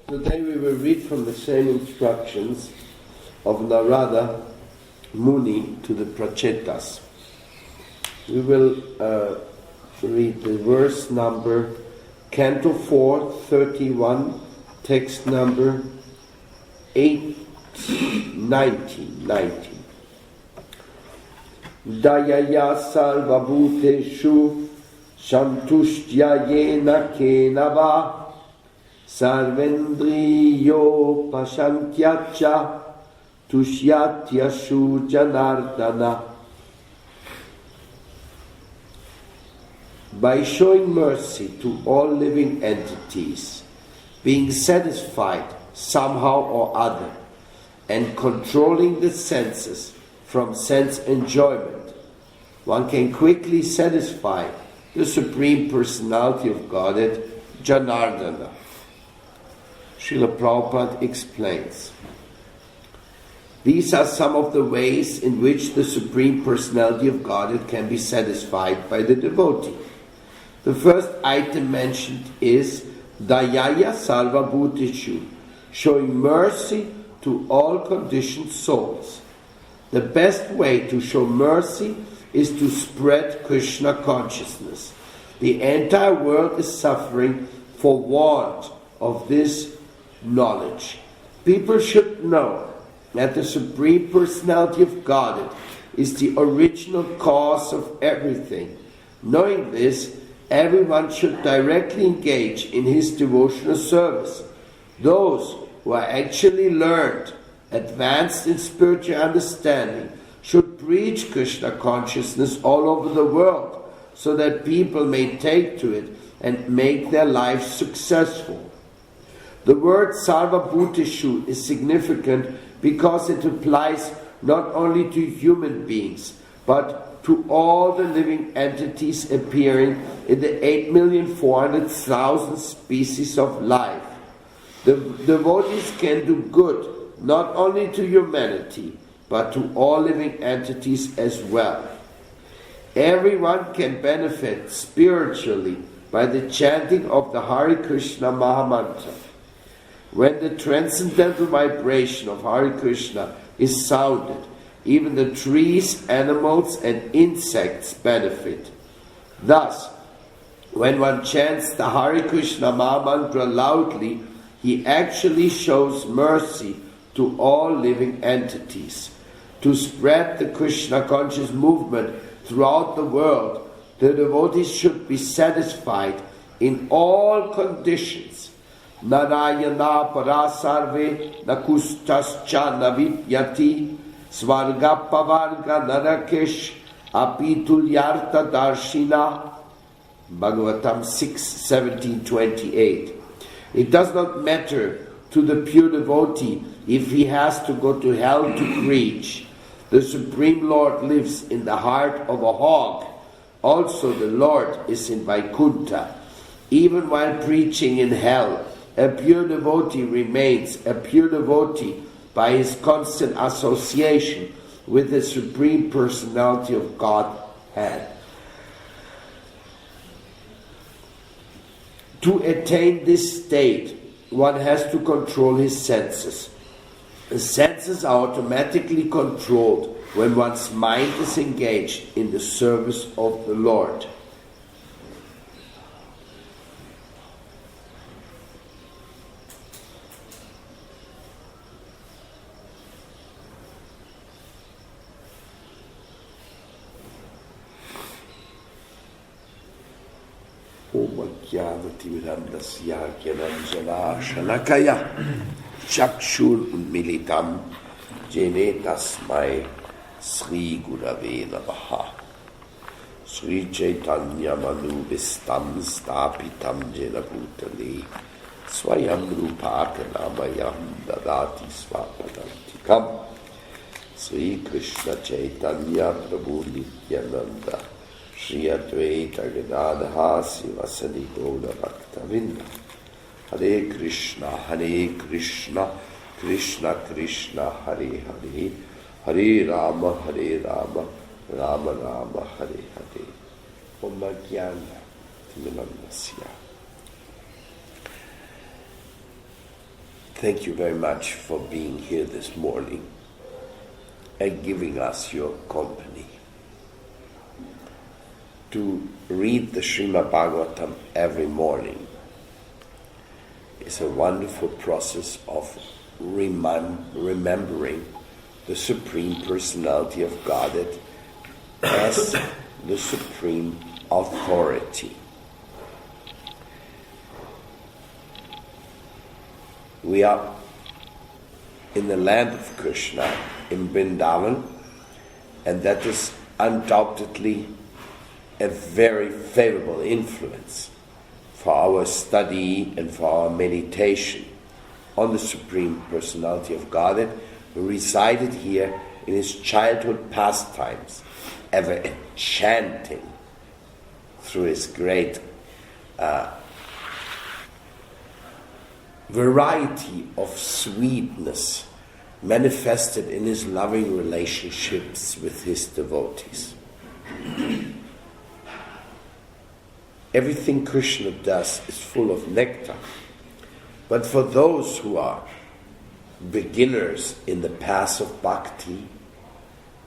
Today we will read from the same instructions of Narada Muni to the Prachetas. We will read the verse number Canto 4, 31, text number 90. Dayaya sarvabhuteshu shantushtya yena kenava sarvendriyo pashantyacha tushyatyashu janardana. By showing mercy to all living entities, being satisfied somehow or other, and controlling the senses from sense enjoyment, one can quickly satisfy the Supreme Personality of Godhead, Janardana. Srila Prabhupada explains. These are some of the ways in which the Supreme Personality of Godhead can be satisfied by the devotee. The first item mentioned is Dayaya Sarva Bhutishu, showing mercy to all conditioned souls. The best way to show mercy is to spread Krishna consciousness. The entire world is suffering for want of this knowledge. People should know that the Supreme Personality of Godhead is the original cause of everything. Knowing this, everyone should directly engage in his devotional service. Those who are actually learned, advanced in spiritual understanding, should preach Krishna consciousness all over the world so that people may take to it and make their lives successful. The word Sarva Bhutishu is significant because it applies not only to human beings but to all the living entities appearing in the 8,400,000 species of life. The devotees can do good not only to humanity but to all living entities as well. Everyone can benefit spiritually by the chanting of the Hare Krishna Mahamantra. When the transcendental vibration of Hare Krishna is sounded, even the trees, animals, and insects benefit. Thus, when one chants the Hare Krishna Mahamantra loudly, he actually shows mercy to all living entities. To spread the Krishna conscious movement throughout the world, the devotees should be satisfied in all conditions. Narayana parasarve nakustascha navidyati Svarga Pavarga Narakesh Apitulyartha Darshina. Bhagavatam 6:17-28. It does not matter to the pure devotee if he has to go to hell to preach. The Supreme Lord lives in the heart of a hog. Also the Lord is in Vaikuntha. Even while preaching in hell, a pure devotee remains a pure devotee by his constant association with the Supreme Personality of Godhead. To attain this state, one has to control his senses. The senses are automatically controlled when one's mind is engaged in the service of the Lord. Shalakaya Chakshur Militam Jene Tasmai Sri Gurave Namaha Sri Chaitanya Manu Vistam Stapitam Jena Bhutale Swayam Rupakanamayan Dadati Swapadantikam Sri Krishna Chaitanya Prabhu Nityananda Shri Advaita Gadadha Sivasadi Goda Bhaktavinda. Hare Krishna, Krishna Krishna, Hare Hare, Hare Rama, Rama Rama, Hare Hare. Om Jnana Timirandasya Thank you very much for being here this morning and giving us your company. To read the Srimad Bhagavatam every morning is a wonderful process of remembering the Supreme Personality of Godhead as the Supreme Authority. We are in the land of Krishna, in Vrindavan, and that is undoubtedly a very favorable influence for our study and for our meditation on the Supreme Personality of Godhead, who resided here in his childhood pastimes, ever enchanting through his great variety of sweetness manifested in his loving relationships with his devotees. Everything Krishna does is full of nectar, but for those who are beginners in the path of bhakti,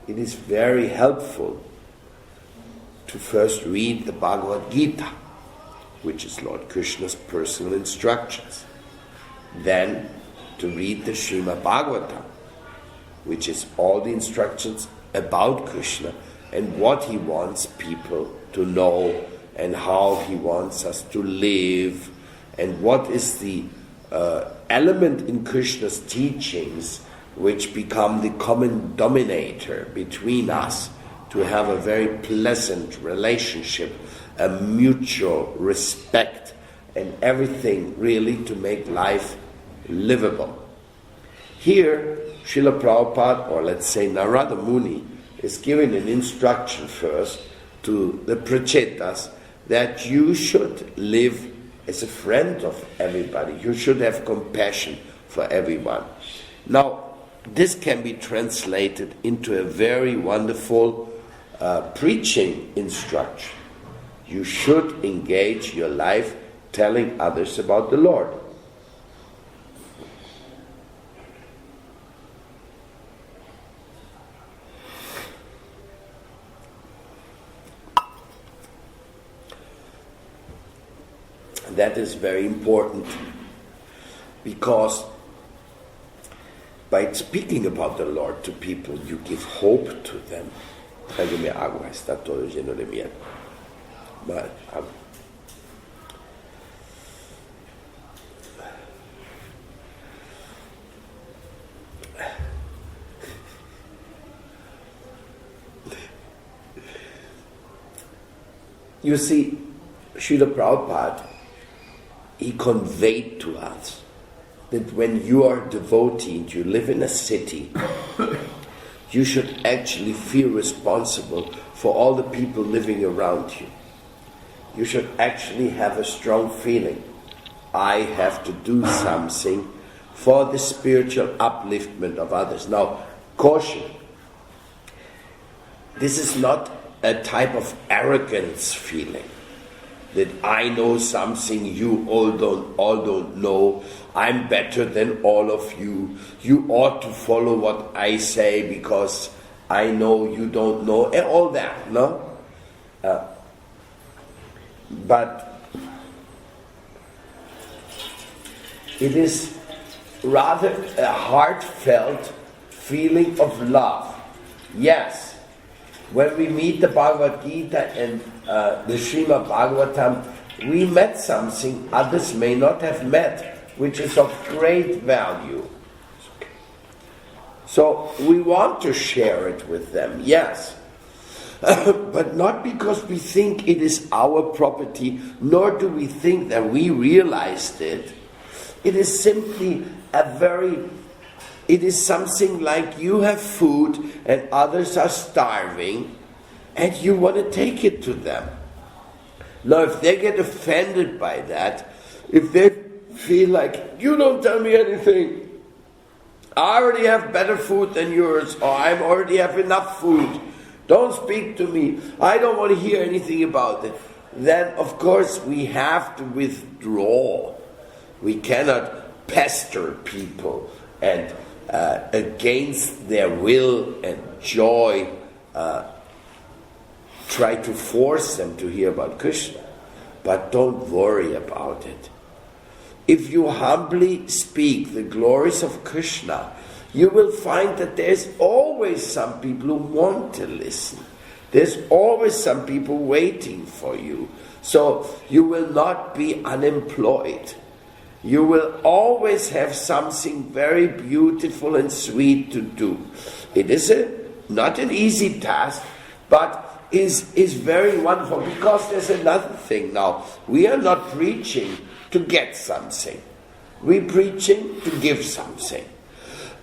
it is very helpful to first read the Bhagavad Gita, which is Lord Krishna's personal instructions. Then to read the Srimad Bhagavatam, which is all the instructions about Krishna and what he wants people to know and how he wants us to live and what is the element in Krishna's teachings which become the common dominator between us to have a very pleasant relationship, a mutual respect, and everything really to make life livable. Here, Srila Prabhupada, or let's say Narada Muni, is giving an instruction first to the Prachetas that you should live as a friend of everybody. You should have compassion for everyone. Now, this can be translated into a very wonderful preaching instruction. You should engage your life telling others about the Lord. That is very important because by speaking about the Lord to people, you give hope to them. Tráigame agua, está todo lleno de miel. Vale, agua. You see, Srila Prabhupada, he conveyed to us that when you are a devotee and you live in a city, you should actually feel responsible for all the people living around you. You should actually have a strong feeling. I have to do something for the spiritual upliftment of others. Now, caution. This is not a type of arrogance feeling. That I know something you all don't know. I'm better than all of you. You ought to follow what I say because I know you don't know. And all that, no? But it is rather a heartfelt feeling of love. Yes, when we meet the Bhagavad Gita and the Srimad Bhagavatam, we met something others may not have met, which is of great value. So we want to share it with them, yes. But not because we think it is our property, nor do we think that we realized it. It is simply it is something like you have food and others are starving and you want to take it to them. Now if they get offended by that, if they feel like, you don't tell me anything, I already have better food than yours, or I already have enough food, don't speak to me, I don't want to hear anything about it, then of course we have to withdraw. We cannot pester people and against their will and joy try to force them to hear about Krishna. But don't worry about it. If you humbly speak the glories of Krishna, you will find that there's always some people who want to listen. There's always some people waiting for you. So you will not be unemployed. You will always have something very beautiful and sweet to do. It is not an easy task, but is very wonderful, because there's another thing now. We are not preaching to get something. We're preaching to give something.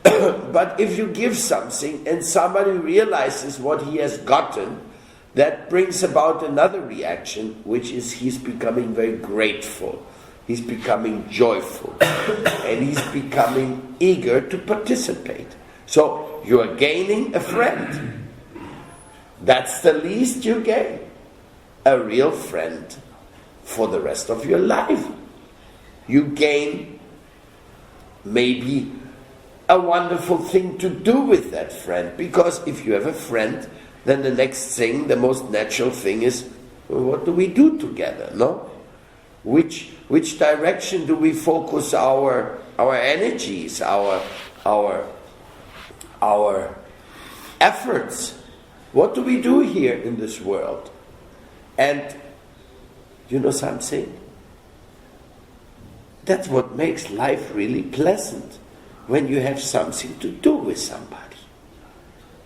But if you give something and somebody realizes what he has gotten, that brings about another reaction, which is he's becoming very grateful. He's becoming joyful. And he's becoming eager to participate. So you are gaining a friend. That's the least you gain. A real friend for the rest of your life. You gain maybe a wonderful thing to do with that friend. Because if you have a friend, then the next thing, the most natural thing is, well, what do we do together, no? Which direction do we focus our energies, our efforts? What do we do here in this world? And you know something? That's what makes life really pleasant, when you have something to do with somebody.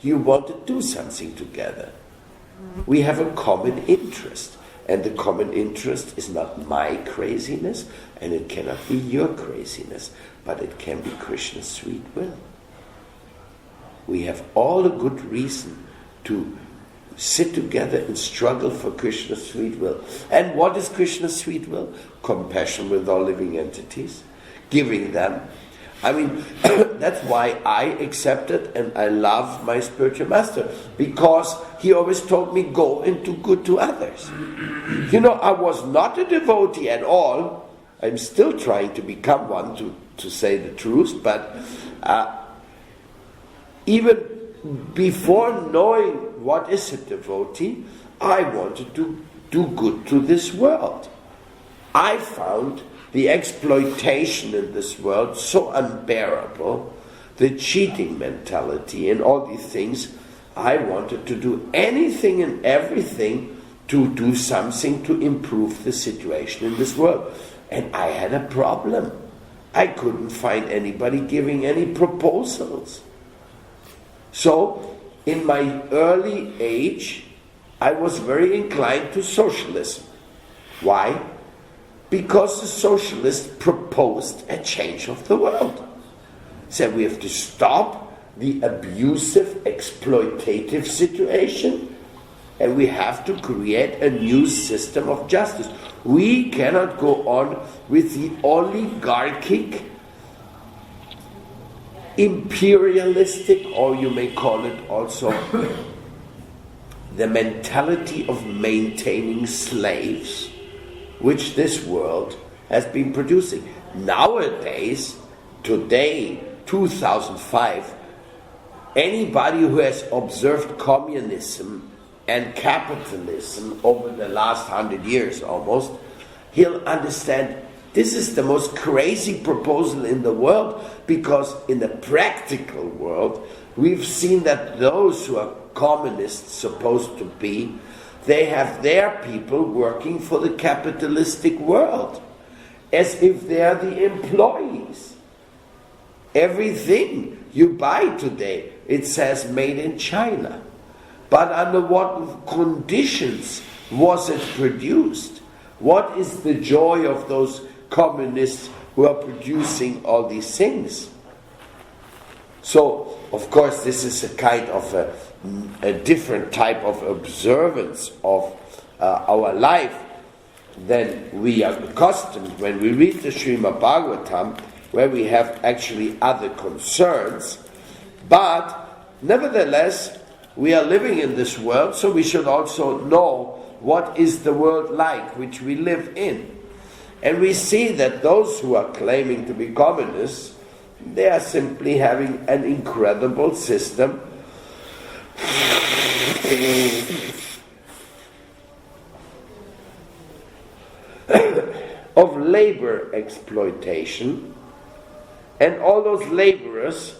You want to do something together. We have a common interest. And the common interest is not my craziness, and it cannot be your craziness, but it can be Krishna's sweet will. We have all a good reason to sit together and struggle for Krishna's sweet will. And what is Krishna's sweet will? Compassion with all living entities, giving them. I mean, that's why I accepted and I love my spiritual master, because he always told me, go and do good to others. You know, I was not a devotee at all. I'm still trying to become one, to say the truth, but even before knowing what is a devotee, I wanted to do good to this world. I found the exploitation in this world so unbearable, the cheating mentality and all these things. I wanted to do anything and everything to do something to improve the situation in this world. And I had a problem. I couldn't find anybody giving any proposals. So, in my early age, I was very inclined to socialism. Why? Because the socialists proposed a change of the world. Said we have to stop the abusive, exploitative situation, and we have to create a new system of justice. We cannot go on with the oligarchic, imperialistic, or you may call it also the mentality of maintaining slaves, which this world has been producing. Nowadays, today, 2005, anybody who has observed communism and capitalism over the last 100 years almost, he'll understand this is the most crazy proposal in the world, because in the practical world, we've seen that those who are communists supposed to be, they have their people working for the capitalistic world, as if they are the employees. Everything you buy today, it says made in China. But under what conditions was it produced? What is the joy of those communists who are producing all these things? So, of course, this is a kind of a different type of observance of our life than we are accustomed when we read the Srimad Bhagavatam, where we have actually other concerns. But nevertheless, we are living in this world, so we should also know what is the world like which we live in. And we see that those who are claiming to be communists, they are simply having an incredible system of labor exploitation, and all those laborers,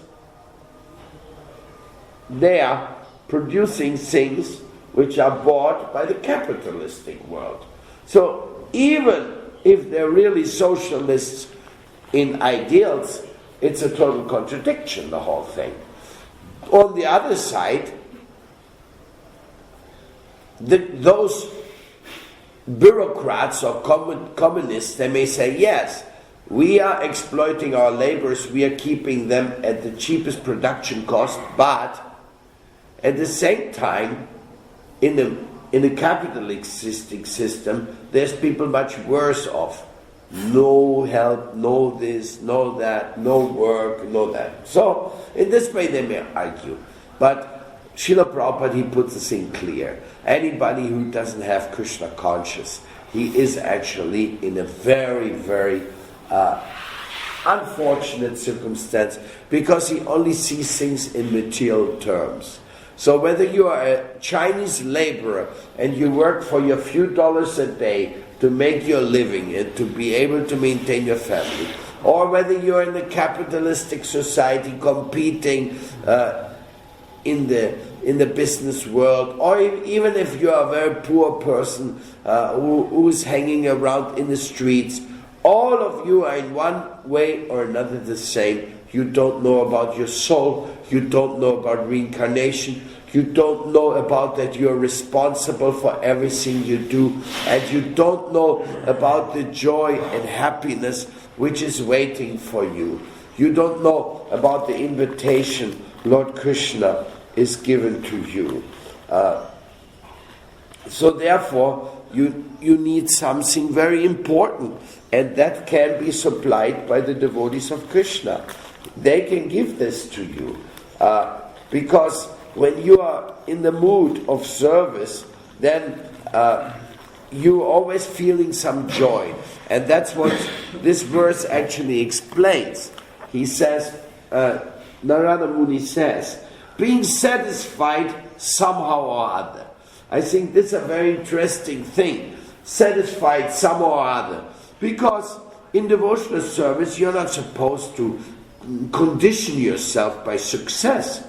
they are producing things which are bought by the capitalistic world. So even if they're really socialists in ideals, it's a total contradiction, the whole thing. On the other side, those bureaucrats or communists, they may say, yes, we are exploiting our laborers, we are keeping them at the cheapest production cost, but at the same time, in a capitalistic system, there's people much worse off. No help, no this, no that, no work, no that. So, in this way they may argue. But Srila Prabhupada, he puts the thing clear. Anybody who doesn't have Krishna conscious, he is actually in a very, very unfortunate circumstance, because he only sees things in material terms. So whether you are a Chinese laborer and you work for your few dollars a day to make your living and to be able to maintain your family, or whether you're in the capitalistic society competing in the business world, or even if you are a very poor person who is hanging around in the streets, all of you are in one way or another the same. You don't know about your soul, you don't know about reincarnation, you don't know about that you're responsible for everything you do, and you don't know about the joy and happiness which is waiting for you. You don't know about the invitation Lord Krishna is given to you. So therefore, you need something very important, and that can be supplied by the devotees of Krishna. They can give this to you, because when you are in the mood of service, then you're always feeling some joy, and that's what this verse actually explains. He says, Narada Muni says, being satisfied somehow or other. I think this is a very interesting thing, satisfied somehow or other, because in devotional service you're not supposed to condition yourself by success.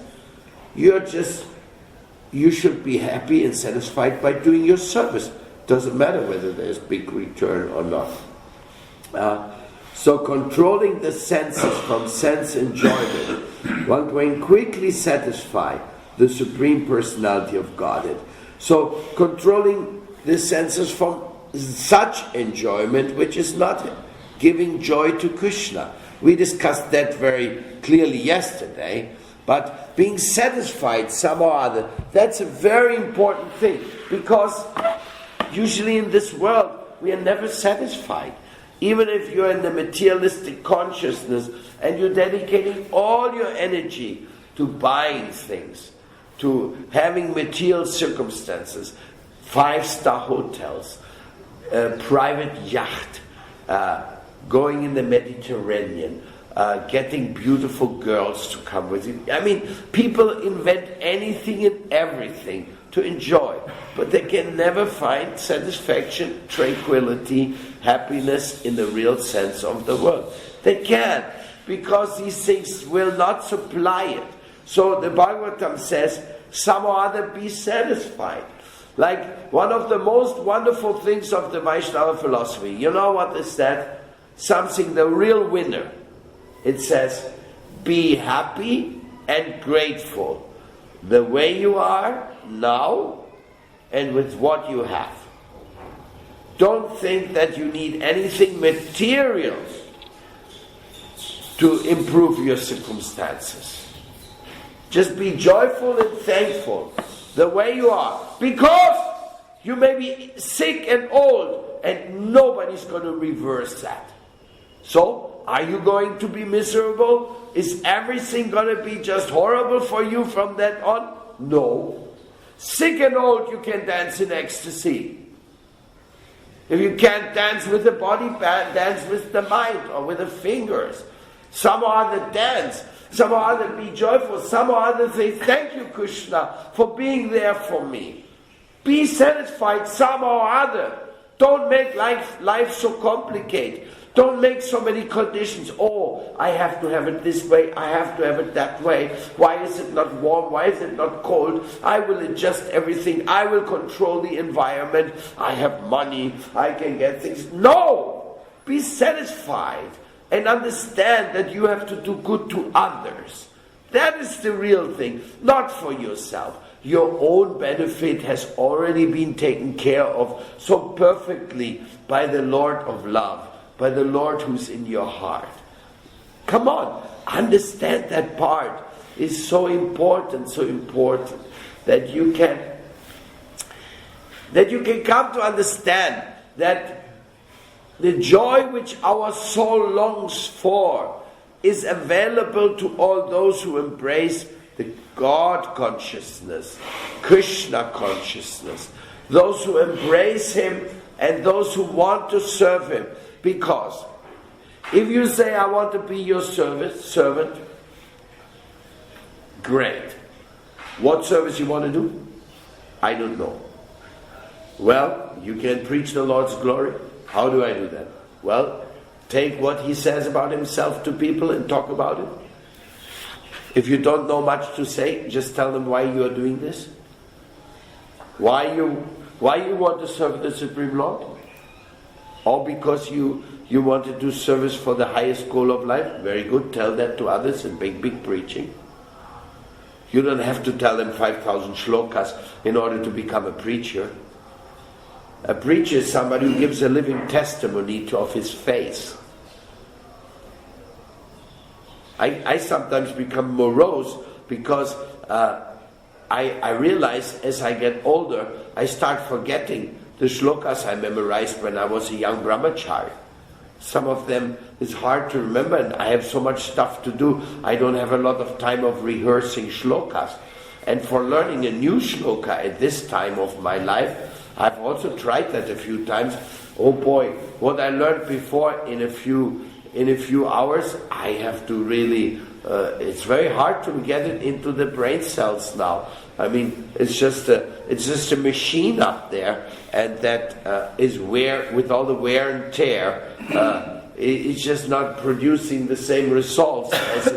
You should be happy and satisfied by doing your service. Doesn't matter whether there's big return or not. So controlling the senses from sense enjoyment, one can quickly satisfy the Supreme Personality of Godhead. So controlling the senses from such enjoyment which is not giving joy to Krishna. We discussed that very clearly yesterday, but being satisfied somehow or other, that's a very important thing, because usually in this world we are never satisfied. Even if you're in the materialistic consciousness and you're dedicating all your energy to buying things, to having material circumstances, 5-star hotels, a private yacht, going in the Mediterranean, getting beautiful girls to come with you. I mean, people invent anything and everything to enjoy, but they can never find satisfaction, tranquility, happiness in the real sense of the word. They can't, because these things will not supply it. So the Bhagavatam says, some or other be satisfied. Like one of the most wonderful things of the Vaishnava philosophy, you know what is that? Something, the real winner. It says, be happy and grateful the way you are now and with what you have. Don't think that you need anything material to improve your circumstances. Just be joyful and thankful the way you are, because you may be sick and old and nobody's going to reverse that. So, are you going to be miserable? Is everything going to be just horrible for you from that on? No. Sick and old, you can dance in ecstasy. If you can't dance with the body, dance with the mind or with the fingers. Some other dance, some other be joyful, some other say, thank you, Krishna, for being there for me. Be satisfied somehow or other. Don't make life so complicated. Don't make so many conditions. Oh, I have to have it this way, I have to have it that way. Why is it not warm? Why is it not cold? I will adjust everything. I will control the environment. I have money. I can get things. No! Be satisfied and understand that you have to do good to others. That is the real thing, not for yourself. Your own benefit has already been taken care of so perfectly by the Lord of love, by the Lord who's in your heart. Come on, understand that part is so important that you can come to understand that the joy which our soul longs for is available to all those who embrace the God consciousness, Krishna consciousness, those who embrace Him and those who want to serve Him. Because if you say, I want to be your servant, great. What service you want to do? I don't know. Well, you can preach the Lord's glory. How do I do that? Well, take what He says about Himself to people and talk about it. If you don't know much to say, just tell them why you are doing this. Why you want to serve the Supreme Lord? Or because you want to do service for the highest goal of life? Very good, tell that to others in big preaching. You don't have to tell them 5,000 shlokas in order to become a preacher. A preacher is somebody who gives a living testimony of his faith. I sometimes become morose because I realize as I get older, I start forgetting the shlokas I memorized when I was a young brahmachari. Some of them is hard to remember, and I have so much stuff to do, I don't have a lot of time of rehearsing shlokas. And for learning a new shloka at this time of my life, I've also tried that a few times. Oh boy, what I learned before in a few hours, I have to really, it's very hard to get it into the brain cells now. I mean, it's just a machine up there, and that is with all the wear and tear, it's just not producing the same results as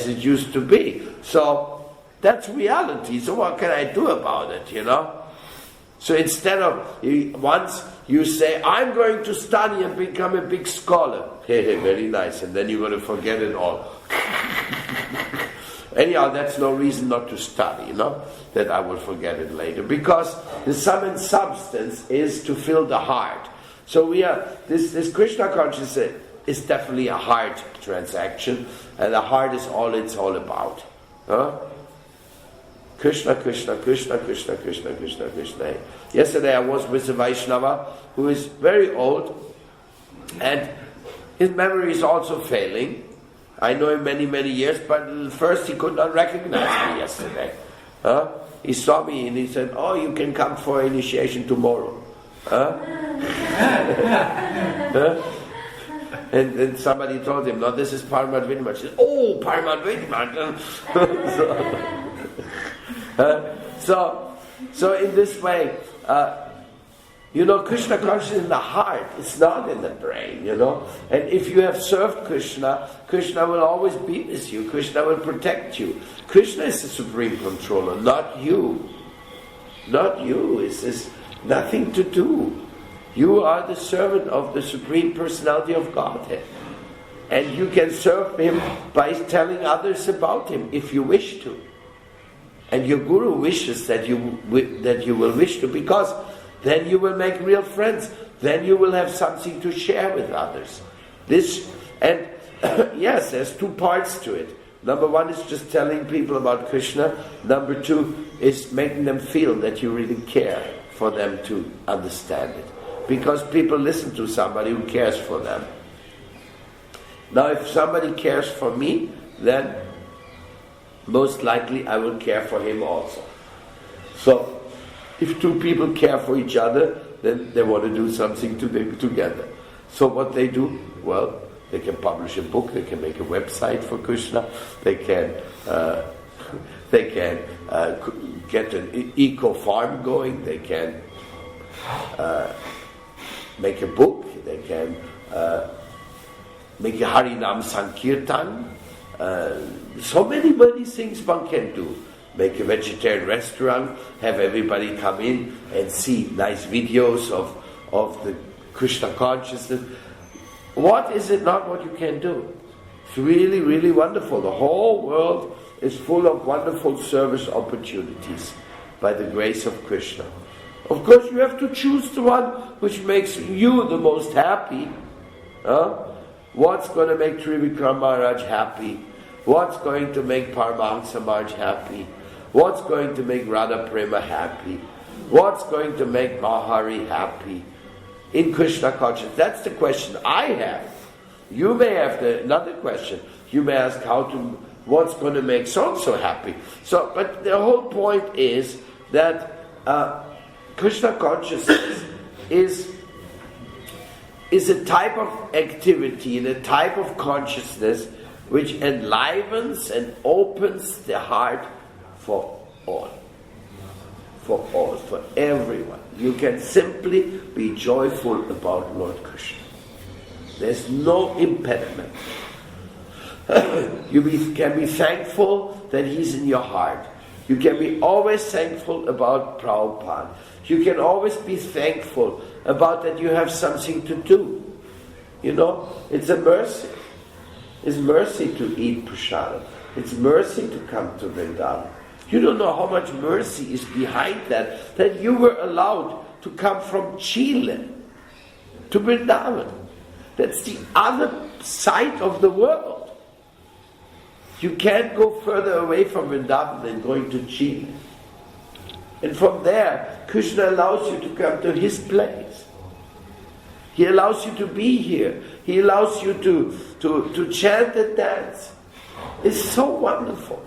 it used to be. So that's reality. So what can I do about it, you know? So instead of, once you say, I'm going to study and become a big scholar. Hey, very nice. And then you're going to forget it all. Anyhow, that's no reason not to study, you know, that I will forget it later. Because the sum and substance is to fill the heart. So this Krishna consciousness is definitely a heart transaction. And the heart is all it's all about. Huh? Krishna, Krishna, Krishna, Krishna, Krishna, Krishna, Krishna. Yesterday I was with a Vaishnava who is very old, and his memory is also failing. I know him many, many years, but at first he could not recognize me yesterday. He saw me and he said, oh, you can come for initiation tomorrow. And somebody told him, no, this is Paramadvaiti. He said, oh, Paramadvaiti. So in this way, Krishna consciousness in the heart, it's not in the brain, And if you have served Krishna, Krishna will always be with you. Krishna will protect you. Krishna is the supreme controller, not you. Not you. It's nothing to do. You are the servant of the Supreme Personality of Godhead. And you can serve Him by telling others about Him, if you wish to. And your Guru wishes that you will wish to, because then you will make real friends. Then you will have something to share with others. Yes, there's two parts to it. Number one is just telling people about Krishna. Number two is making them feel that you really care for them to understand it. Because people listen to somebody who cares for them. Now if somebody cares for me, then most likely I will care for him also. So if two people care for each other, then they want to do something together. So what they do? Well, they can publish a book, they can make a website for Krishna, they can get an eco farm going, they can make a book, they can make a Harinam Sankirtan. So many things one can do. Make a vegetarian restaurant, have everybody come in and see nice videos of the Krishna consciousness. What is it not what you can do? It's really, really wonderful. The whole world is full of wonderful service opportunities by the grace of Krishna. Of course, you have to choose the one which makes you the most happy. What's going to make Trivikram Maharaj happy? What's going to make Paramahansa Maharaj happy? What's going to make Radha Prema happy? What's going to make Mahari happy? In Krishna consciousness. That's the question I have. You may have another question. You may ask what's going to make so-and-so happy. But the whole point is that Krishna consciousness is a type of activity and a type of consciousness which enlivens and opens the heart for all. For everyone. You can simply be joyful about Lord Krishna. There's no impediment. You can be thankful that He's in your heart. You can be always thankful about Prabhupada. You can always be thankful about that you have something to do. It's a mercy. It's mercy to eat prasadam. It's mercy to come to Vrindavan. You don't know how much mercy is behind that you were allowed to come from Chile to Vrindavan. That's the other side of the world. You can't go further away from Vrindavan than going to Chile. And from there, Krishna allows you to come to His place. He allows you to be here. He allows you to chant and dance. It's so wonderful.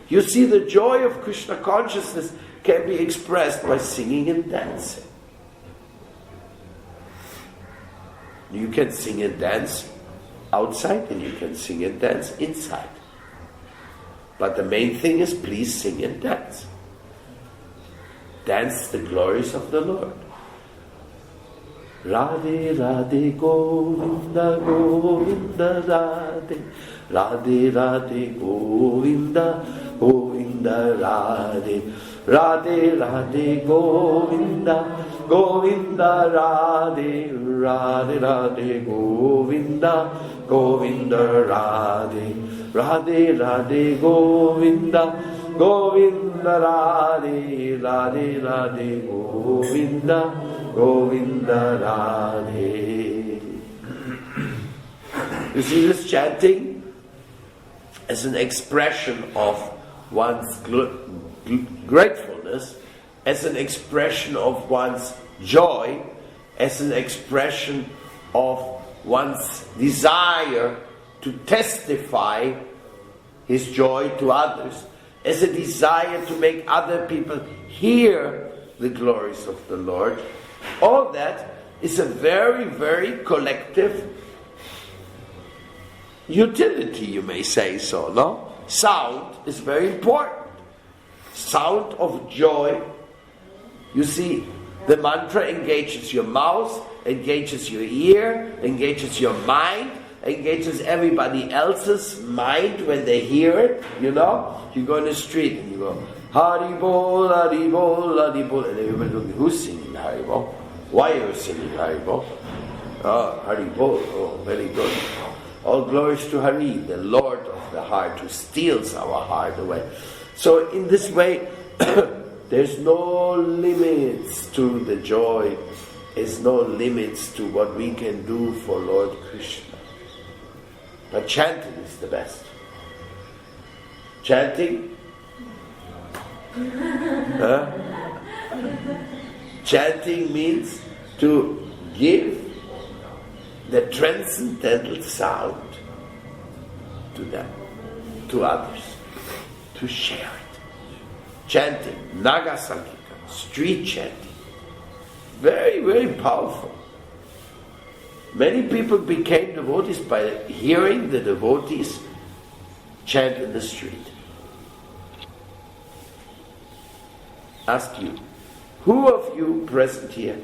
You see, the joy of Krishna consciousness can be expressed by singing and dancing. You can sing and dance outside and you can sing and dance inside. But the main thing is, please sing and dance. Dance the glories of the Lord. Radhe Radhe Govinda Govinda Radhe Radhe Radhe Govinda Govinda Radhe Radhe Radhe Govinda Govinda Radhe Radhe Radhe Govinda Govinda Radhe Radhe Radhe Govinda Govinda Radhe Radhe Radhe Govinda Govinda Radhe. You see this chanting as an expression of one's gratefulness, as an expression of one's joy, as an expression of one's desire to testify his joy to others, as a desire to make other people hear the glories of the Lord. All that is a very, very collective utility, you may say so, no? Sound is very important. Sound of joy. You see, the mantra engages your mouth, engages your ear, engages your mind, engages everybody else's mind when they hear it, You go in the street and you go, Hari Bol, Hari Bol, Hari Bol. And everybody looking, who's singing Hari Bol? Why are you singing Hari Bol? Oh, Hari Bol, oh, very good. All glories to Hari, the Lord of the heart, who steals our heart away. So in this way, there's no limits to the joy. There's no limits to what we can do for Lord Krishna. But chanting is the best. Chanting? Chanting means to give the transcendental sound to them, to others, to share it. Chanting, Naga Sankirtan, street chanting, very, very powerful. Many people became devotees by hearing the devotees chant in the street. Ask you, who of you present here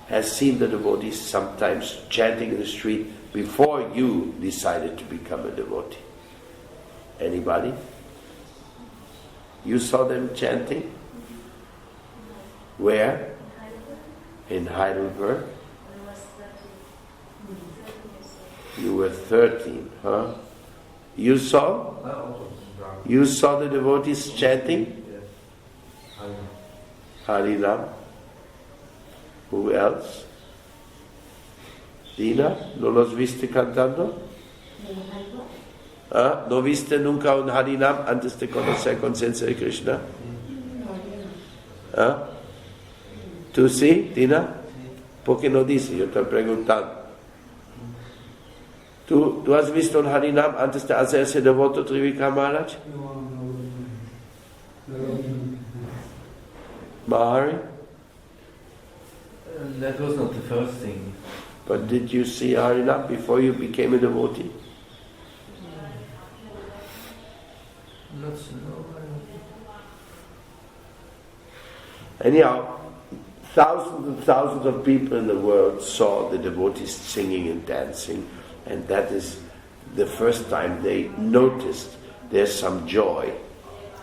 has seen the devotees sometimes chanting in the street before you decided to become a devotee? Anybody? You saw them chanting? Where? In Heidelberg? You were 13, huh? You saw? You saw the devotees chanting? Harinam. Who else? Dina, ¿no los viste cantando? ¿Ah? ¿No viste nunca un Harinam antes de conocer conciencia de Krishna? ¿Ah? ¿Tú sí, Dina? ¿Por qué no dices? Yo te preguntando. ¿Tú has visto un Harinam antes de hacerse devoto, Trivika Maharaj? Mahari? That was not the first thing. But did you see Harinam before you became a devotee? Not so, no. Anyhow, thousands and thousands of people in the world saw the devotees singing and dancing, and that is the first time they noticed there's some joy,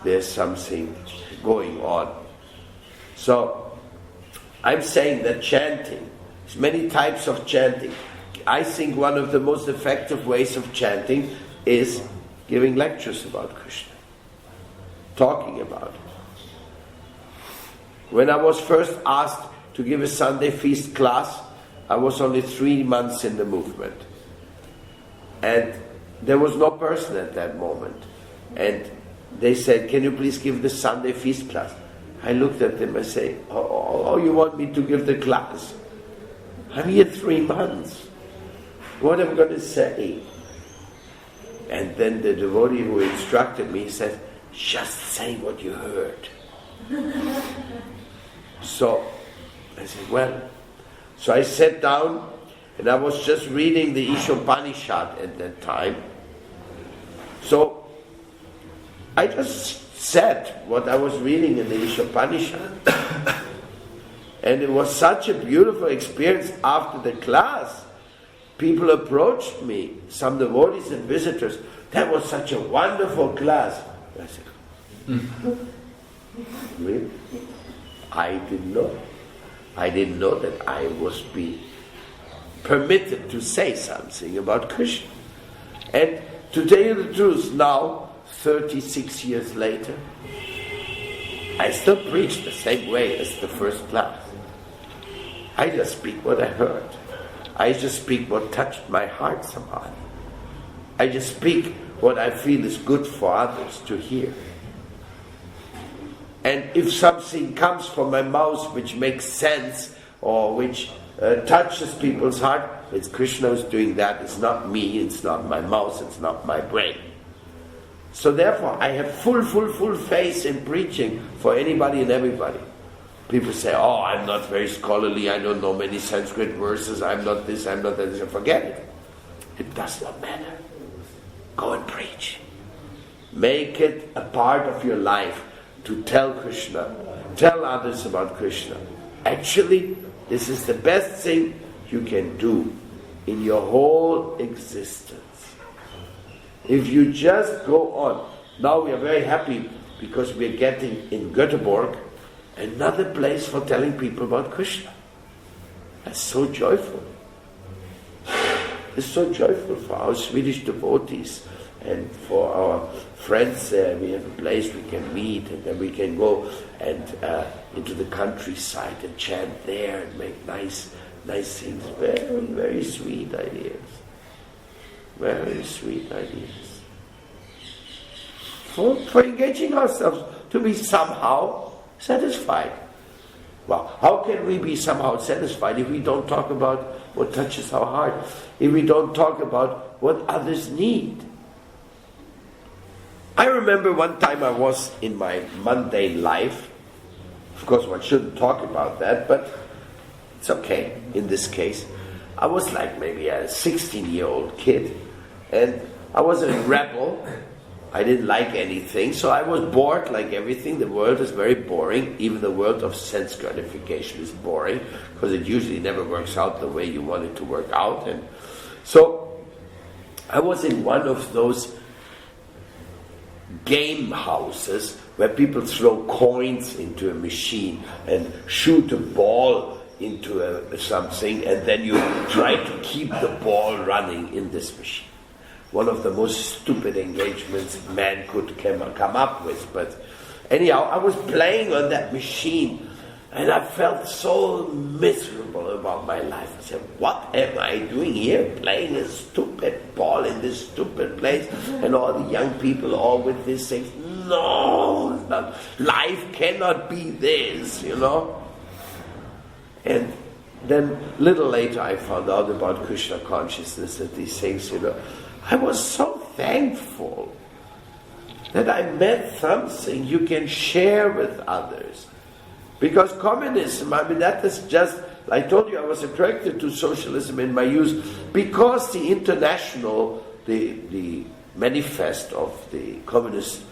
there's something going on. So, I'm saying that chanting, there's many types of chanting. I think one of the most effective ways of chanting is giving lectures about Krishna, talking about it. When I was first asked to give a Sunday feast class, I was only 3 months in the movement. And there was no person at that moment. And they said, can you please give the Sunday feast class? I looked at them and say, oh, you want me to give the class? I'm here 3 months. What am I going to say? And then the devotee who instructed me said, just say what you heard. So I said, well. So I sat down and I was just reading the Ishopanishad at that time. So I just said what I was reading in the Ishopanishad. And it was such a beautiful experience after the class. People approached me, some devotees and visitors. That was such a wonderful class. I said, really? I didn't know. I didn't know that I was being permitted to say something about Krishna. And to tell you the truth, now, 36 years later, I still preach the same way as the first class. I just speak what I heard. I just speak what touched my heart somehow. I just speak what I feel is good for others to hear. And if something comes from my mouth which makes sense or which touches people's heart, it's Krishna who's doing that. It's not me, it's not my mouth, it's not my brain. So therefore, I have full faith in preaching for anybody and everybody. People say, oh, I'm not very scholarly, I don't know many Sanskrit verses, I'm not this, I'm not that. Forget it. It does not matter. Go and preach. Make it a part of your life to tell Krishna, tell others about Krishna. Actually, this is the best thing you can do in your whole existence. If you just go on. Now we are very happy because we are getting in Göteborg another place for telling people about Krishna. That's so joyful. It's so joyful for our Swedish devotees and for our friends there. We have a place we can meet, and then we can go and into the countryside and chant there and make nice things. Very, very sweet ideas. Very sweet ideas. For engaging ourselves to be somehow satisfied. Well, how can we be somehow satisfied if we don't talk about what touches our heart? If we don't talk about what others need? I remember one time I was in my mundane life. Of course, one shouldn't talk about that, but It's okay in this case. I was like maybe a 16-year-old kid, and I was a rebel. I didn't like anything, so I was bored like everything. The world is very boring. Even the world of sense gratification is boring, because it usually never works out the way you want it to work out. And so I was in one of those game houses where people throw coins into a machine and shoot a ball into something, and then you try to keep the ball running in this machine. One of the most stupid engagements man could come up with. But anyhow, I was playing on that machine, and I felt so miserable about my life. I said, what am I doing here, playing a stupid ball in this stupid place, and all the young people all with these things? No, life cannot be this, And then little later I found out about Krishna consciousness and these things, I was so thankful that I met something you can share with others. Because communism, that is just, I told you I was attracted to socialism in my youth, because the international, the manifest of the Communist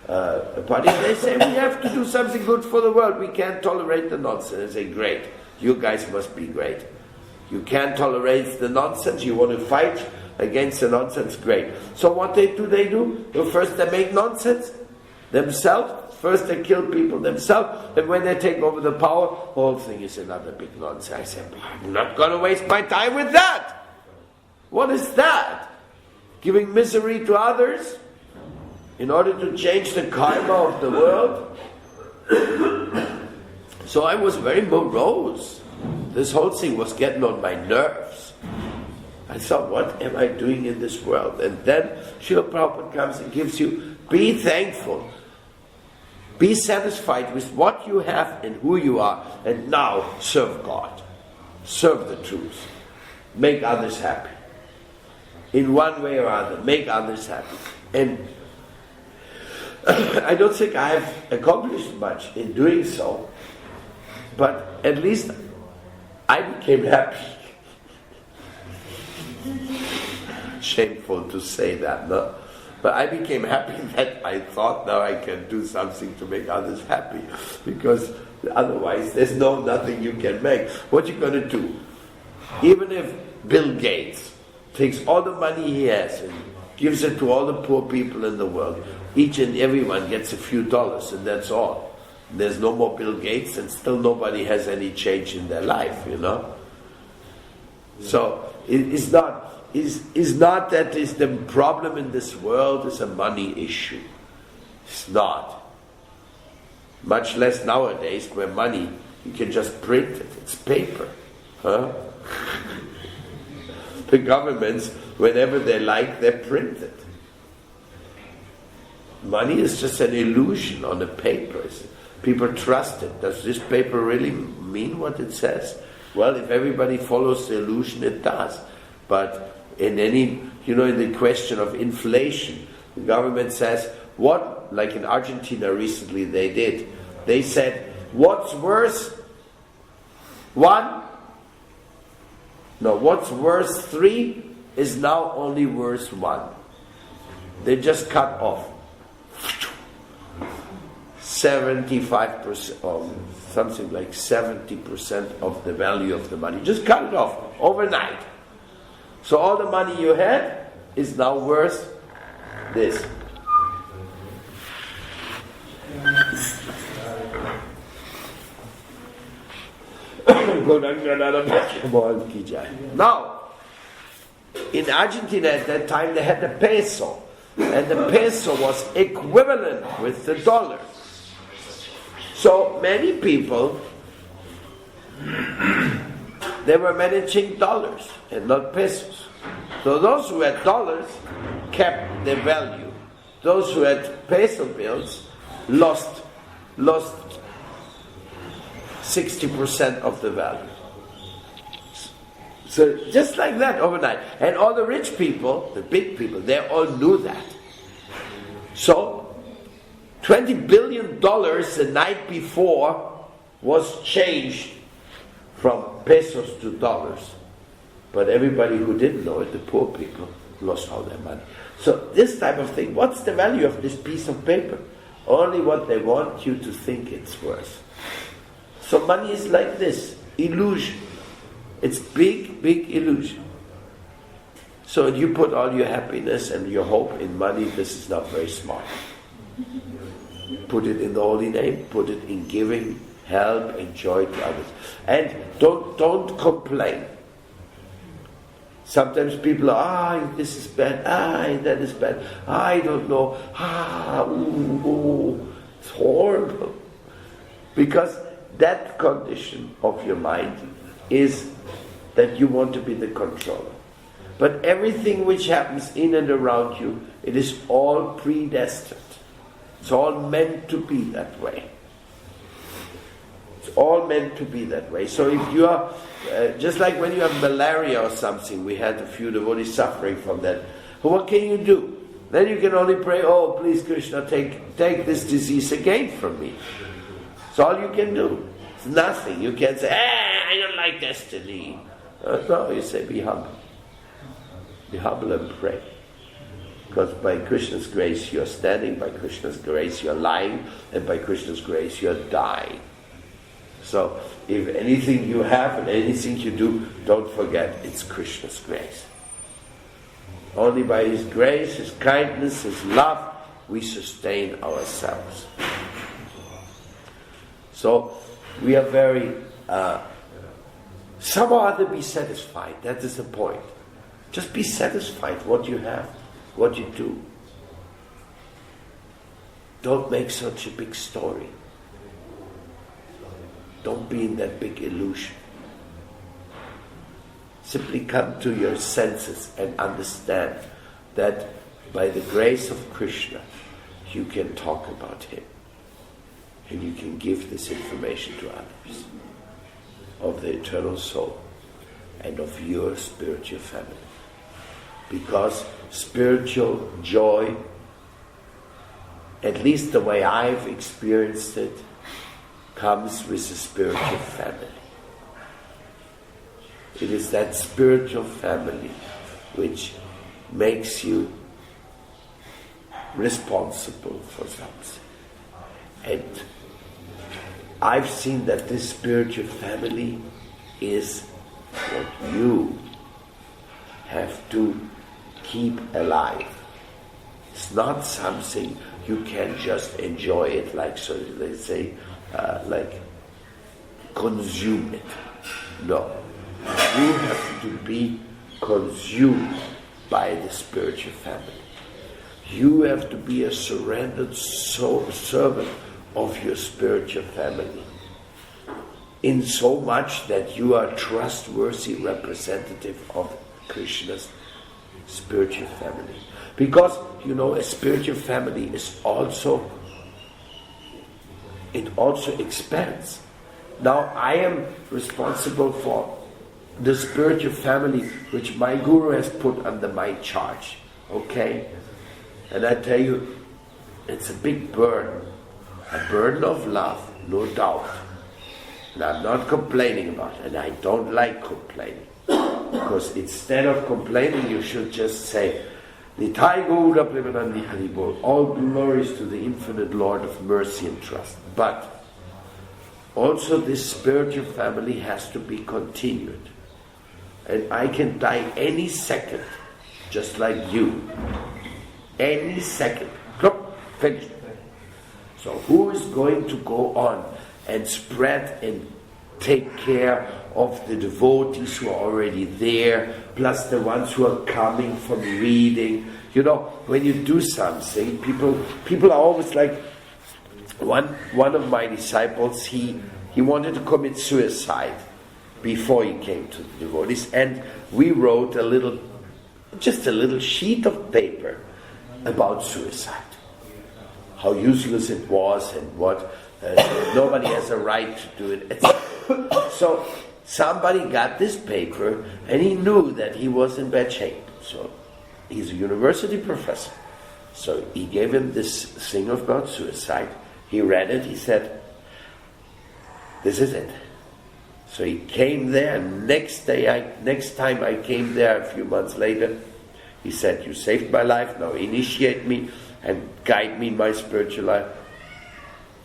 Party, they say we have to do something good for the world, we can't tolerate the nonsense. I say, great, you guys must be great. You can't tolerate the nonsense, you want to fight against the nonsense, great. So what do? Well, first they make nonsense themselves, first they kill people themselves, and when they take over the power, the whole thing is another big nonsense. I said, I'm not going to waste my time with that. What is that? Giving misery to others in order to change the karma of the world? So I was very morose. This whole thing was getting on my nerves. I thought, what am I doing in this world? And then Srila Prabhupada comes and gives you, be thankful. Be satisfied with what you have and who you are, and now serve God. Serve the truth. Make others happy. In one way or other, make others happy. And I don't think I have accomplished much in doing so, but at least I became happy. Shameful to say that, no? But I became happy that I thought now I can do something to make others happy, because otherwise there's nothing you can make. What you going to do? Even if Bill Gates takes all the money he has and gives it to all the poor people in the world, each and everyone gets a few dollars, and that's all. There's no more Bill Gates, and still nobody has any change in their life, So it's not that is the problem in this world is a money issue. It's not. Much less nowadays, where money, you can just print it. It's paper. Huh? The governments, whenever they like, they print it. Money is just an illusion on the paper. People trust it. Does this paper really mean what it says? Well, if everybody follows the illusion, it does. But in in the question of inflation, the government says, like in Argentina recently they said, what's worth worth 3 is now only worth 1. They just cut off 75%, or something like 70% of the value of the money. Just cut it off overnight. So all the money you had is now worth this. Now, in Argentina at that time they had the peso, and the peso was equivalent with the dollar. So many people, they were managing dollars and not pesos. So those who had dollars kept their value. Those who had peso bills lost 60% of the value. So just like that overnight. And all the rich people, the big people, they all knew that. So $20 billion the night before was changed from pesos to dollars. But everybody who didn't know it, the poor people, lost all their money. So this type of thing, what's the value of this piece of paper? Only what they want you to think it's worth. So money is like this, illusion. It's big, big illusion. So you put all your happiness and your hope in money, this is not very smart. Put it in the holy name, put it in giving, help, and joy to others. And don't complain. Sometimes people are, this is bad, that is bad, I don't know, it's horrible. Because that condition of your mind is that you want to be the controller. But everything which happens in and around you, it is all predestined. It's all meant to be that way. It's all meant to be that way. So if you are, just like when you have malaria or something, we had a few devotees suffering from that. What can you do? Then you can only pray, oh please Krishna, take this disease again from me. It's all you can do. It's nothing. You can't say, I don't like destiny. No, you say, be humble. Be humble and pray. Because by Krishna's grace you're standing, by Krishna's grace you're lying, and by Krishna's grace you're dying. So, if anything you have and anything you do, don't forget, it's Krishna's grace. Only by His grace, His kindness, His love, we sustain ourselves. So, we are very, somehow or other be satisfied. That is the point. Just be satisfied what you have, what you do. Don't make such a big story. Don't be in that big illusion. Simply come to your senses and understand that by the grace of Krishna, you can talk about Him. And you can give this information to others of the eternal soul and of your spiritual family. Because spiritual joy, at least the way I've experienced it, comes with a spiritual family. It is that spiritual family which makes you responsible for something. And I've seen that this spiritual family is what you have to keep alive. It's not something you can just enjoy it, like, so they say, like consume it. No. You have to be consumed by the spiritual family. You have to be a surrendered servant of your spiritual family, in so much that you are a trustworthy representative of Krishna's spiritual family. Because, a spiritual family is also, it also expands. Now I am responsible for the spiritual family which my guru has put under my charge. Okay? And I tell you, it's a big burden. A burden of love, no doubt. And I'm not complaining about it, and I don't like complaining. Because instead of complaining, you should just say, Nitai Gaura Premanandi Haribol, all glories to the infinite Lord of mercy and trust. But also this spiritual family has to be continued. And I can die any second, just like you. Any second. Look, finished. So who is going to go on and spread and take care of the devotees who are already there, plus the ones who are coming from reading? When you do something, people are always like, one of my disciples, he wanted to commit suicide before he came to the devotees, and we wrote just a little sheet of paper about suicide. How useless it was and what nobody has a right to do it, etc. So somebody got this paper and he knew that he was in bad shape. So he's a university professor. So he gave him this thing about suicide. He read it, he said, this is it. So he came there, and next time I came there a few months later, he said, "You saved my life, now initiate me and guide me in my spiritual life."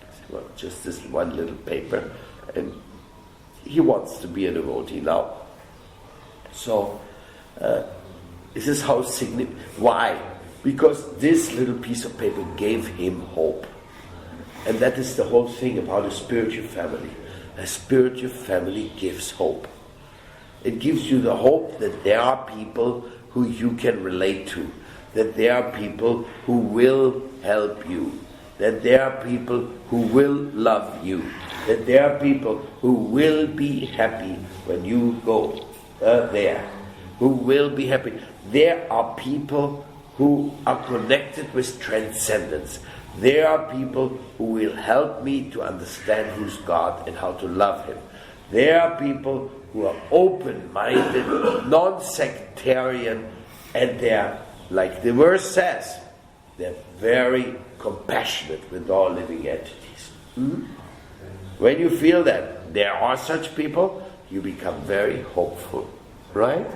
I said, "Well, just this one little paper," and he wants to be a devotee now. So, this is how significant. Why? Because this little piece of paper gave him hope. And that is the whole thing about a spiritual family. A spiritual family gives hope. It gives you the hope that there are people who you can relate to, that there are people who will help you, that there are people who will love you, that there are people who will be happy when you go there, who will be happy. There are people who are connected with transcendence. There are people who will help me to understand who's God and how to love Him. There are people who are open-minded, non-sectarian, and they're, like the verse says, they're very compassionate with all living entities. When you feel that there are such people, you become very hopeful, right?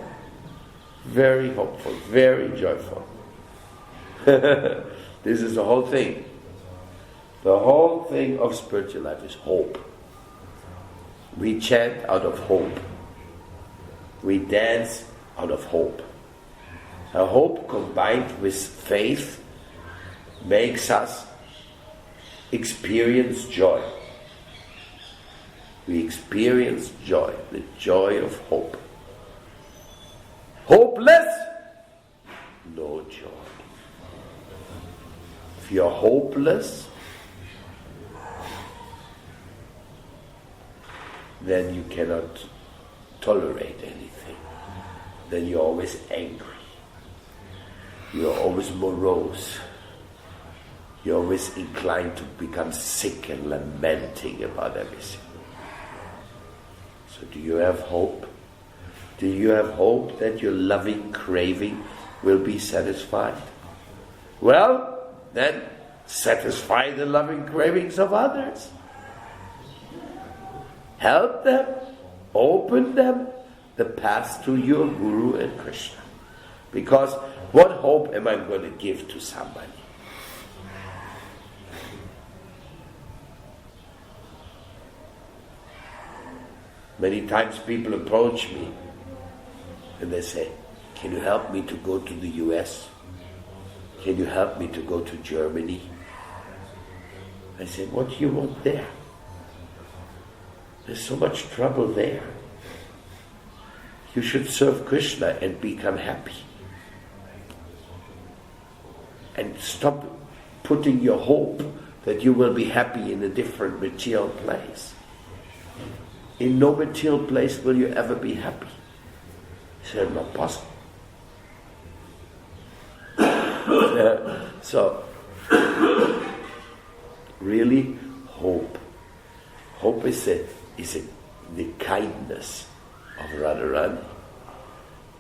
Very hopeful, very joyful. This is the whole thing. The whole thing of spiritual life is hope. We chant out of hope. We dance out of hope. A hope combined with faith makes us experience joy. We experience joy, the joy of hope. Hopeless? No joy. If you're hopeless, then you cannot tolerate anything. Then you're always angry. You're always morose. You're always inclined to become sick and lamenting about everything. So do you have hope? Do you have hope that your loving craving will be satisfied? Well, then satisfy the loving cravings of others. Help them, open them the path to your Guru and Krishna. Because what hope am I going to give to somebody? Many times people approach me and they say, "Can you help me to go to the US? Can you help me to go to Germany?" I said, "What do you want there? There's so much trouble there. You should serve Krishna and become happy. And stop putting your hope that you will be happy in a different material place. In no material place will you ever be happy." He said, "Not possible." So, really, hope. Hope is the kindness of Radharani.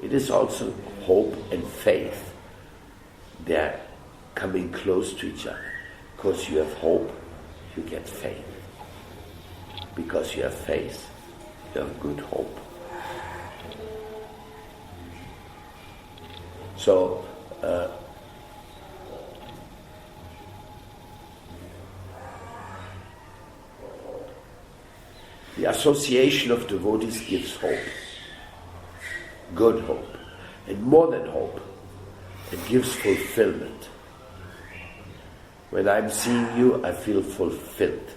It is also hope and faith. They are coming close to each other. Because you have hope, you get faith. Because you have faith, you have good hope. So, the association of devotees gives hope. Good hope. And more than hope, it gives fulfillment. When I'm seeing you, I feel fulfilled.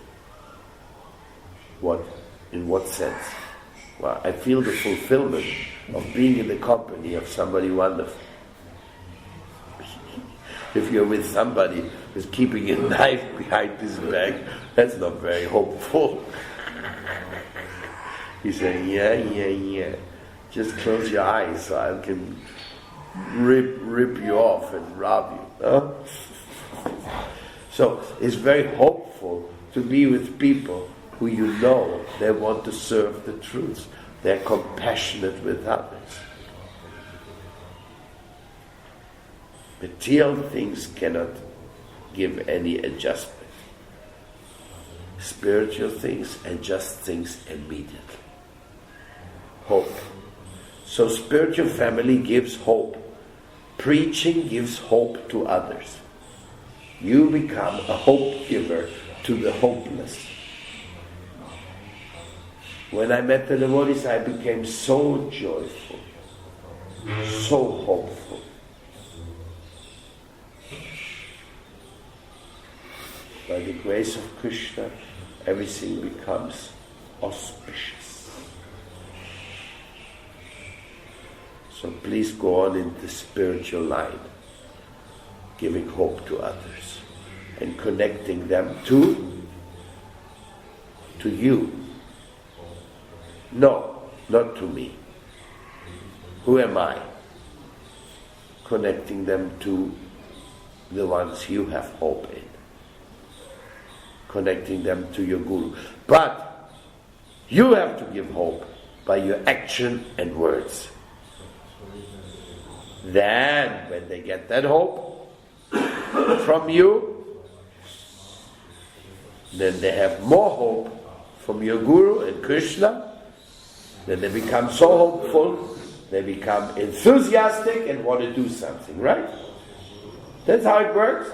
In what sense? Well, I feel the fulfillment of being in the company of somebody wonderful. If you're with somebody who's keeping a knife behind his back, that's not very hopeful. He's saying, yeah. Just close your eyes so I can rip you off and rob you. Huh? So it's very hopeful to be with people who you know they want to serve the truth. They're compassionate with others. Material things cannot give any adjustment. Spiritual things adjust things immediately. Hope. So spiritual family gives hope. Preaching gives hope to others. You become a hope giver to the hopeless. When I met the devotees, I became so joyful, so hopeful. By the grace of Krishna, everything becomes auspicious. So please go on in the spiritual line, giving hope to others and connecting them to you. No, not to me. Who am I? Connecting them to the ones you have hope in. Connecting them to your Guru. But you have to give hope by your action and words. Then, when they get that hope from you, then they have more hope from your Guru and Krishna. Then they become so hopeful, they become enthusiastic and want to do something, right? That's how it works.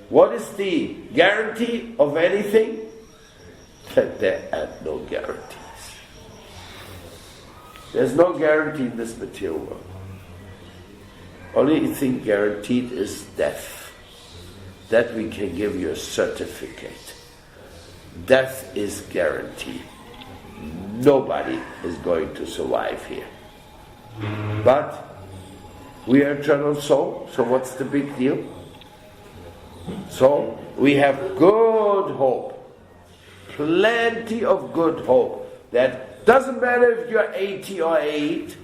What is the guarantee of anything? That there are no guarantees. There's no guarantee in this material world. Only thing guaranteed is death. That we can give you a certificate. Death is guaranteed. Nobody is going to survive here. But we are eternal soul, so what's the big deal? So we have good hope, plenty of good hope, that doesn't matter if you're 80 or 8,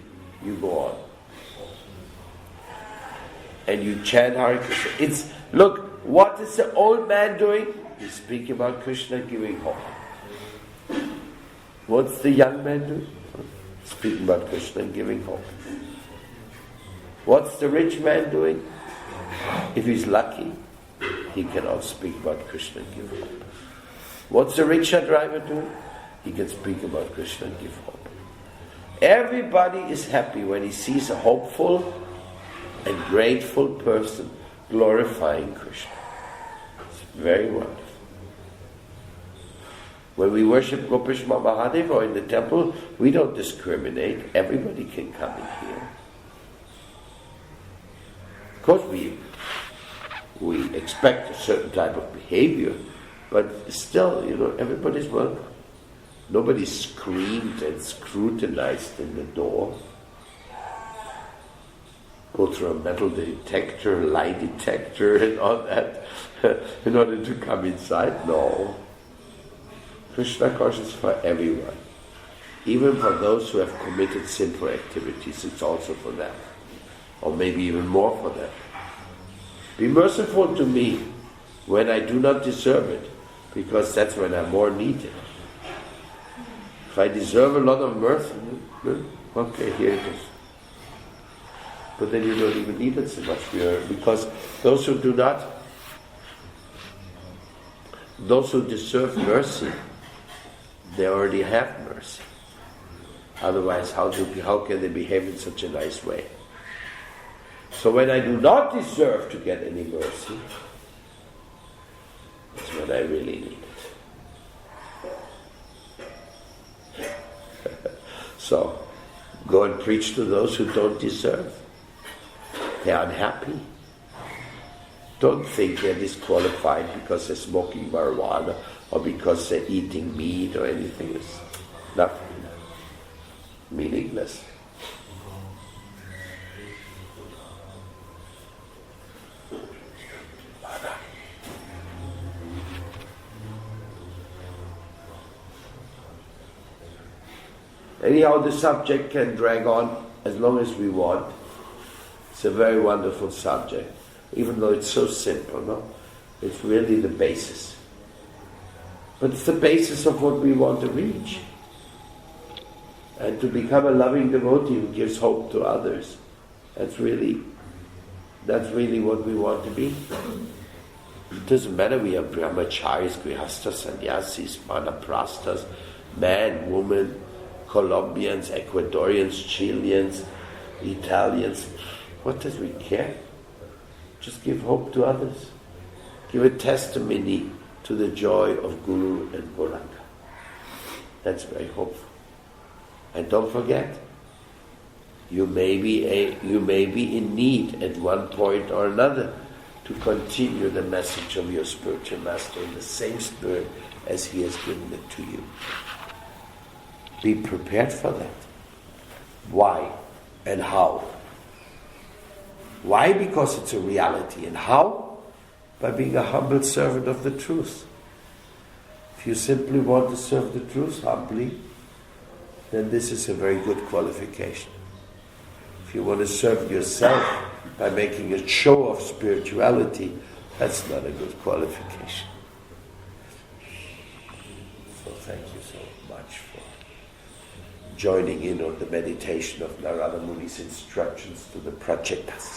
you go on. And you chant Hare Krishna. Look, what is the old man doing? He's speaking about Krishna giving hope. What's the young man doing? Speaking about Krishna and giving hope. What's the rich man doing? If he's lucky, he can also speak about Krishna and give hope. What's the rickshaw driver doing? He can speak about Krishna and give hope. Everybody is happy when he sees a hopeful and grateful person glorifying Krishna. It's very wonderful. When we worship Gopishma Mahadev or in the temple, we don't discriminate. Everybody can come in here. Of course we expect a certain type of behavior, but still, everybody's welcome. Nobody screamed and scrutinized in the door. Go through a metal detector, lie detector and all that in order to come inside. No. Krishna consciousness for everyone. Even for those who have committed sinful activities, it's also for them. Or maybe even more for them. Be merciful to me when I do not deserve it, because that's when I'm more needed. If I deserve a lot of mercy, okay, here it is. But then you don't even need it so much, because those who deserve mercy, they already have mercy. Otherwise, how can they behave in such a nice way? So when I do not deserve to get any mercy, that's when I really need it. So, go and preach to those who don't deserve. They're unhappy. Don't think they're disqualified because they're smoking marijuana or because they're eating meat or anything. It's nothing. Meaningless. Anyhow, the subject can drag on as long as we want. It's a very wonderful subject, even though it's so simple, no? It's really the basis. But it's the basis of what we want to reach. And to become a loving devotee who gives hope to others. That's really what we want to be. It doesn't matter we are brahmacharis, grihastas, sannyasis, vanaprasthas, man, woman, Colombians, Ecuadorians, Chileans, Italians. What does we care? Just give hope to others. Give a testimony to the joy of Guru and Gauranga. That's very hopeful. And don't forget, you may be in need at one point or another to continue the message of your spiritual master in the same spirit as he has given it to you. Be prepared for that. Why and how? Why? Because it's a reality. And how? By being a humble servant of the truth. If you simply want to serve the truth humbly, then this is a very good qualification. If you want to serve yourself by making a show of spirituality, that's not a good qualification. So thank you so much for joining in on the meditation of Narada Muni's instructions to the Prachetas.